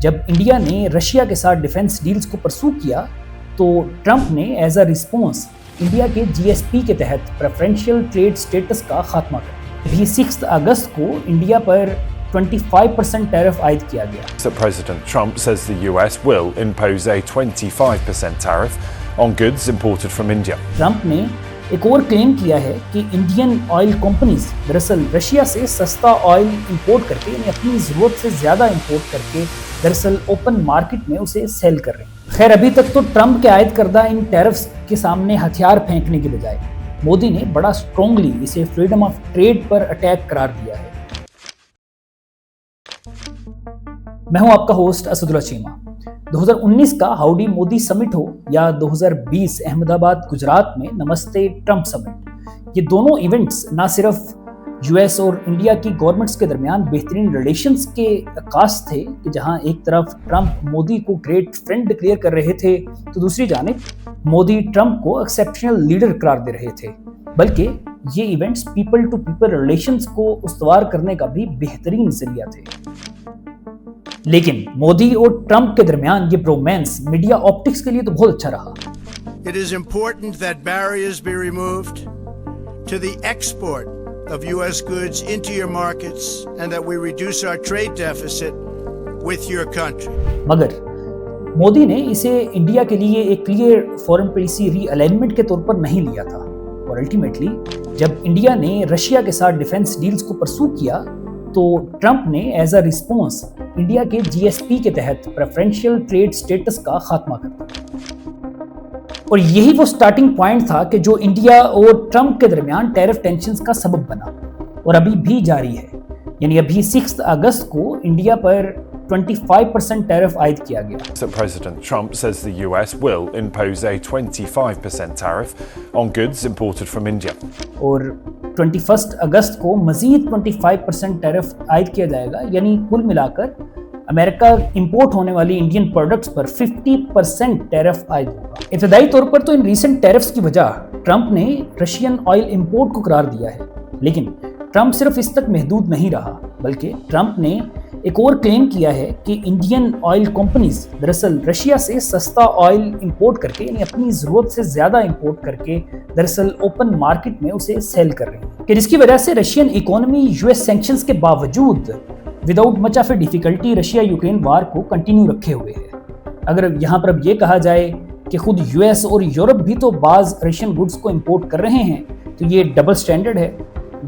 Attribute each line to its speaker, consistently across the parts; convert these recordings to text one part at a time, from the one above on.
Speaker 1: जब इंडिया ने रशिया के साथ डिफेंस डील्स को परसू किया तो ट्रंप ने एज अ रिस्पॉन्स इंडिया के जीएसपी के तहत प्रेफरेंशियल ट्रेड स्टेटस का खात्मा कर दिया। 6 अगस्त को इंडिया पर 25% टैरिफ आयद किया गया।
Speaker 2: So President Trump says the US will impose a 25% tariff on goods imported from India.
Speaker 1: Trump ने एक और क्लेम किया है कि इंडियन ऑयल कंपनीज दरअसल रशिया से सस्ता ऑयल इंपोर्ट करके यानी अपनी ज़रूरत से ज़्यादा इंपोर्ट करके दरअसल ओपन मार्केट में उसे सेल कर रहे हैं। खैर अभी तक तो ट्रंप के आयद करदा इन टैरिफ्स के सामने हथियार फेंकने के बजाय मोदी ने बड़ा स्ट्रॉन्गली इसे फ्रीडम ऑफ ट्रेड पर अटैक करार दिया है। मैं हूं आपका होस्ट असदुल्ला चीमा। 2019 का हाउडी मोदी समिट हो या 2020 अहमदाबाद गुजरात में नमस्ते ट्रंप समिट, ये दोनों इवेंट्स ना सिर्फ यूएस और इंडिया की गवर्नमेंट्स के दरमियान बेहतरीन रिलेशंस के अक्कास थे कि जहां एक तरफ ट्रंप मोदी को ग्रेट फ्रेंड डिक्लेयर कर रहे थे तो दूसरी जानिब मोदी ट्रंप को एक्सेप्शनल लीडर करार दे रहे थे, बल्कि ये events people to people relations को उस्तवार करने का भी बेहतरीन जरिया थे। लेकिन मोदी और ट्रंप के दरमियान ये ब्रोमांस मीडिया ऑप्टिक्स के लिए तो बहुत अच्छा रहा।
Speaker 3: It is important that barriers be removed to the export of US goods into your markets and that we reduce our trade deficit with your country.
Speaker 1: मगर मोदी ने इसे इंडिया के लिए एक क्लियर फॉरेन पॉलिसी रीअलाइनमेंट के तौर पर नहीं लिया था और अल्टीमेटली जब इंडिया ने रशिया के साथ डिफेंस डील्स को परसू किया तो ट्रंप ने एज अ रिस्पॉन्स इंडिया के जीएसपी के तहत प्रेफरेंशियल ट्रेड स्टेटस का खात्मा कर दिया। और यही वो स्टार्टिंग पॉइंट था कि जो इंडिया और ट्रंप के दरमियान टैरिफ टेंशंस का सबब बना और अभी भी जारी है। यानी अभी 6 अगस्त को इंडिया पर 25% टैरिफ आयद किया गया।
Speaker 2: So President Trump says the US will impose a 25% tariff on goods imported from India.
Speaker 1: और 21 अगस्त को मजीद 25% टैरिफ आयद किया जाएगा, यानी कुल मिलाकर अमेरिका इंपोर्ट होने वाली इंडियन प्रोडक्ट्स पर 50% टैरिफ आयद होगा। इब्तदाई तौर पर तो इन रीसेंट टैरिफ्स की वजह ट्रंप ने रशियन ऑयल इंपोर्ट को करार दिया है, लेकिन ट्रंप सिर्फ इस तक महदूद नहीं रहा, बल्कि ट्रंप ने एक और क्लेम किया है कि इंडियन ऑयल कंपनीज दरअसल रशिया से सस्ता ऑयल इंपोर्ट करके यानी अपनी ज़रूरत से ज़्यादा इंपोर्ट करके दरअसल ओपन मार्केट में उसे सेल कर रही हैं, कि जिसकी वजह से रशियन इकोनॉमी यूएस सैंक्शंस के बावजूद without much of a difficulty Russia Ukraine वार को कंटिन्यू रखे हुए है। अगर यहाँ पर अब ये कहा जाए कि खुद यूएस और यूरोप भी तो बाज़ रशियन गुड्स को इंपोर्ट कर रहे हैं तो ये डबल स्टैंडर्ड है।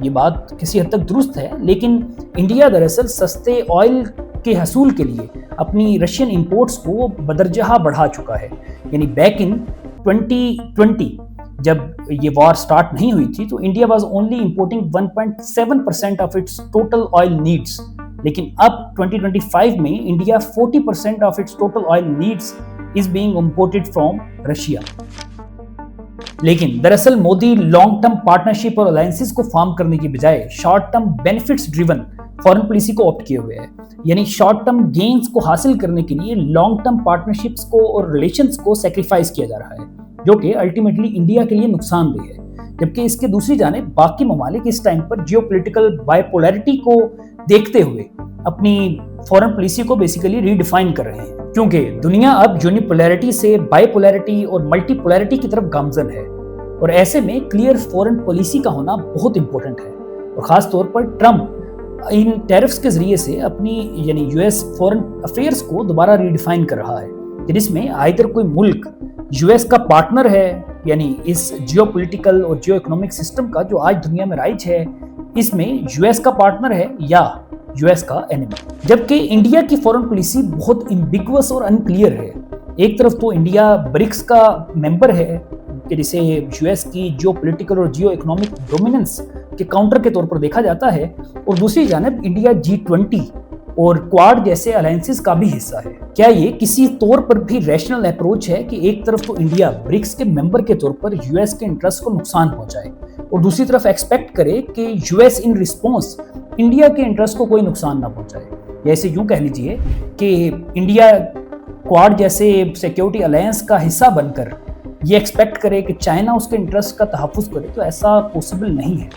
Speaker 1: ये बात किसी हद तक दुरुस्त है, लेकिन इंडिया दरअसल सस्ते ऑयल के हसूल के लिए अपनी रशियन इंपोर्ट्स को बदरजहा बढ़ा चुका है। यानी बैक इन 2020 जब ये वॉर स्टार्ट नहीं हुई थी तो India was only importing 1.7% of its total oil needs, लेकिन अब 2025 में India 40% of its total oil needs is being imported from Russia. लेकिन दरअसल मोदी लॉन्ग टर्म पार्टनरशिप और अलायंसेस को फॉर्म करने की बजाय short term benefits driven foreign policy को ऑप्ट किए हुए हैं। यानी शॉर्ट टर्म गेन्स को हासिल करने के लिए लॉन्ग टर्म पार्टनरशिप्स को और रिलेशंस को सेक्रीफाइस किया जा रहा है, जो कि अल्टीमेटली इंडिया के लिए नुकसानदेह है। जबकि इसके दूसरी जानिब बाकी ममालिक इस टाइम पर जियोपॉलिटिकल बायपोलैरिटी को देखते हुए अपनी फॉरेन पॉलिसी को बेसिकली रीडिफाइन कर रहे हैं, क्योंकि दुनिया अब यूनिपोलैरिटी से बायपोलैरिटी और मल्टीपोलैरिटी की तरफ गामजन है और ऐसे में क्लियर फॉरेन पॉलिसी का होना बहुत इंपॉर्टेंट है। और ख़ास तौर पर ट्रंप इन टैरिफ्स के जरिए से अपनी यानी यूएस फॉरेन अफेयर्स को दोबारा रीडिफाइन कर रहा है, जिसमें आइदर कोई मुल्क यूएस का पार्टनर है यानी इस जियोपॉलिटिकल और जियो इकोनॉमिक सिस्टम का जो आज दुनिया में राइज है इसमें यूएस का पार्टनर है या यूएस का एनिमी। जबकि इंडिया की फॉरेन पॉलिसी बहुत एम्बिगुअस और अनक्लियर है। एक तरफ तो इंडिया ब्रिक्स का मेंबर है कि जिसे यूएस की जियोपॉलिटिकल और जियो इकोनॉमिक डोमिनेंस के काउंटर के तौर पर देखा जाता है, और दूसरी जानब इंडिया G20 और क्वाड जैसे अलायंसेस का भी हिस्सा है। क्या ये किसी तौर पर भी रैशनल अप्रोच है कि एक तरफ तो इंडिया ब्रिक्स के मेंबर के तौर पर यूएस के इंटरेस्ट को नुकसान पहुंचाए और दूसरी तरफ एक्सपेक्ट करे कि यूएस इन रिस्पॉन्स इंडिया के इंटरेस्ट को कोई नुकसान ना पहुंचाए? या ऐसे यूं कह लीजिए कि इंडिया क्वाड जैसे सिक्योरिटी अलायंस का हिस्सा बनकर ये एक्सपेक्ट करे कि चाइना उसके इंटरेस्ट का तहफ़्फ़ुज़ करे, तो ऐसा पॉसिबल नहीं है।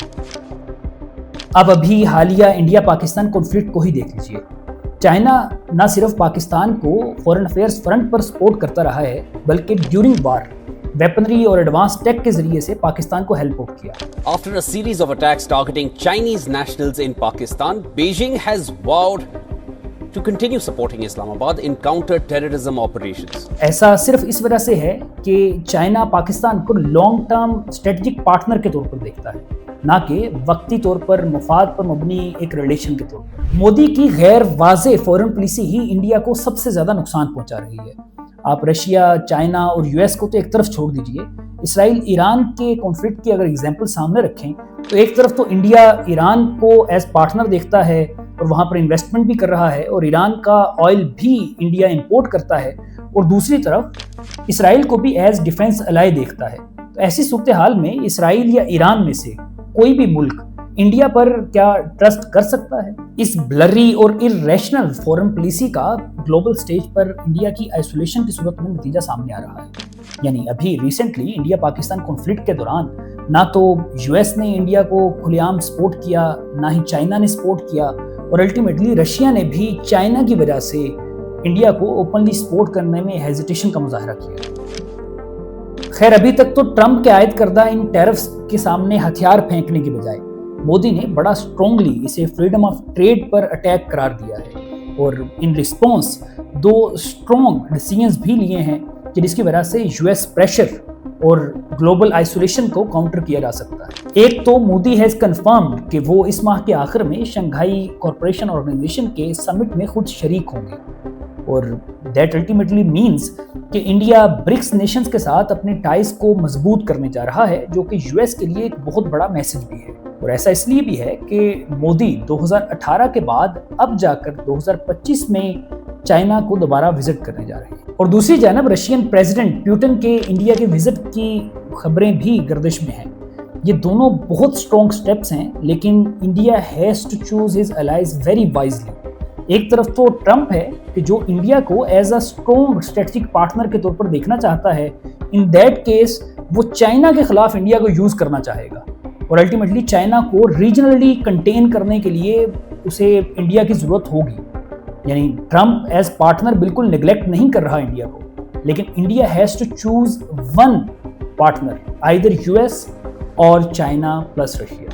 Speaker 1: अब अभी हालिया इंडिया पाकिस्तान कॉन्फ्लिक्ट को ही देख लीजिए। चाइना ना सिर्फ पाकिस्तान को फॉरेन अफेयर्स फ्रंट पर सपोर्ट करता रहा है, बल्कि ड्यूरिंग वार वेपनरी और एडवांस टेक के जरिए से पाकिस्तान को हेल्प आउट किया।
Speaker 4: After a series of attacks targeting Chinese nationals in Pakistan, Beijing has vowed to continue supporting Islamabad in counter-terrorism operations.
Speaker 1: ऐसा सिर्फ इस वजह से है कि चाइना पाकिस्तान को लॉन्ग टर्म स्ट्रेटेजिक पार्टनर के तौर पर देखता है, ना कि वक्ती तौर पर मुफाद पर मबनी एक रिलेशन के तौर पर। मोदी की गैर वाज़ेह फॉरेन पॉलिसी ही इंडिया को सबसे ज़्यादा नुकसान पहुंचा रही है। आप रशिया, चाइना और यूएस को तो एक तरफ छोड़ दीजिए, इसराइल ईरान के कॉन्फ्लिक्ट की अगर एग्जाम्पल सामने रखें तो एक तरफ तो इंडिया ईरान को एज पार्टनर देखता है और वहाँ पर इन्वेस्टमेंट भी कर रहा है और ईरान का ऑयल भी इंडिया इंपोर्ट करता है, और दूसरी तरफ इसराइल को भी एज डिफेंस अलाई देखता है। तो ऐसी सूरत हाल में इसराइल या ईरान में से कोई भी मुल्क इंडिया पर क्या ट्रस्ट कर सकता है? इस ब्लरी और इररेशनल फॉरेन पॉलिसी का ग्लोबल स्टेज पर इंडिया की आइसोलेशन की सूरत में नतीजा सामने आ रहा है। यानी अभी रिसेंटली इंडिया पाकिस्तान कॉन्फ्लिक्ट के दौरान ना तो यूएस ने इंडिया को खुलेआम सपोर्ट किया, ना ही चाइना ने सपोर्ट किया, और अल्टीमेटली रशिया ने भी चाइना की वजह से इंडिया को ओपनली सपोर्ट करने में हेजिटेशन का मुजाहरा किया। खैर, अभी तक तो ट्रंप के आयद करदा इन टैरिफ्स के सामने हथियार फेंकने की बजाय मोदी ने बड़ा स्ट्रांगली इसे फ्रीडम ऑफ ट्रेड पर अटैक करार दिया है, और इन रिस्पॉन्स 2 स्ट्रॉन्ग डिसीजंस भी लिए हैं कि जिसकी वजह से यूएस प्रेशर और ग्लोबल आइसोलेशन को काउंटर किया जा सकता है। एक तो मोदी हैज कंफर्म्ड कि वो इस माह के आखिर में शंघाई कॉरपोरेशन ऑर्गेनाइजेशन के समिट में खुद शरीक होंगे, और दैट अल्टीमेटली मींस कि इंडिया ब्रिक्स नेशंस के साथ अपने टाइज को मजबूत करने जा रहा है, जो कि यूएस के लिए एक बहुत बड़ा मैसेज भी है। और ऐसा इसलिए भी है कि मोदी 2018 के बाद अब जाकर 2025 में चाइना को दोबारा विजिट करने जा रहे हैं। और दूसरी जानब रशियन प्रेसिडेंट पुतिन के इंडिया के विजिट की खबरें भी गर्दिश में हैं। ये दोनों बहुत स्ट्रॉन्ग स्टेप्स हैं, लेकिन India has to choose his allies very wisely. एक तरफ तो ट्रंप है कि जो इंडिया को as a strong strategic partner के तौर पर देखना चाहता है, इन दैट केस वो चाइना के खिलाफ इंडिया को यूज करना चाहेगा, और अल्टीमेटली चाइना को रीजनली कंटेन करने के लिए उसे इंडिया की जरूरत होगी। यानी ट्रंप एज पार्टनर बिल्कुल निगलेक्ट नहीं कर रहा इंडिया को, लेकिन India has to choose one partner, either US और चाइना प्लस रशिया।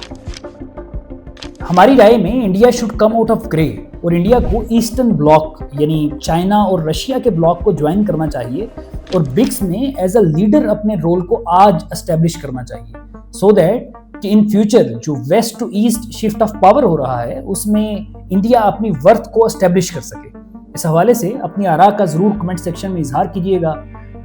Speaker 1: हमारी राय में India should come out of grey और इंडिया को ईस्टर्न ब्लॉक यानी चाइना और रशिया के ब्लॉक को ज्वाइन करना चाहिए, और ब्रिक्स में एज अ लीडर अपने रोल को आज एस्टेब्लिश करना चाहिए, सो दैट कि इन फ्यूचर जो west to east shift of power हो रहा है उसमें इंडिया अपनी वर्थ को एस्टेब्लिश कर सके। इस हवाले से अपनी आरा का जरूर कमेंट सेक्शन में इजहार कीजिएगा,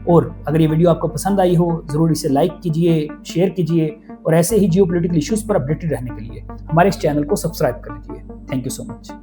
Speaker 1: और अगर ये वीडियो आपको पसंद आई हो जरूर इसे लाइक कीजिए, शेयर कीजिए, और ऐसे ही जियोपॉलिटिकल इश्यूज पर अपडेटेड रहने के लिए हमारे इस चैनल को सब्सक्राइब कर लीजिए। Thank you so much.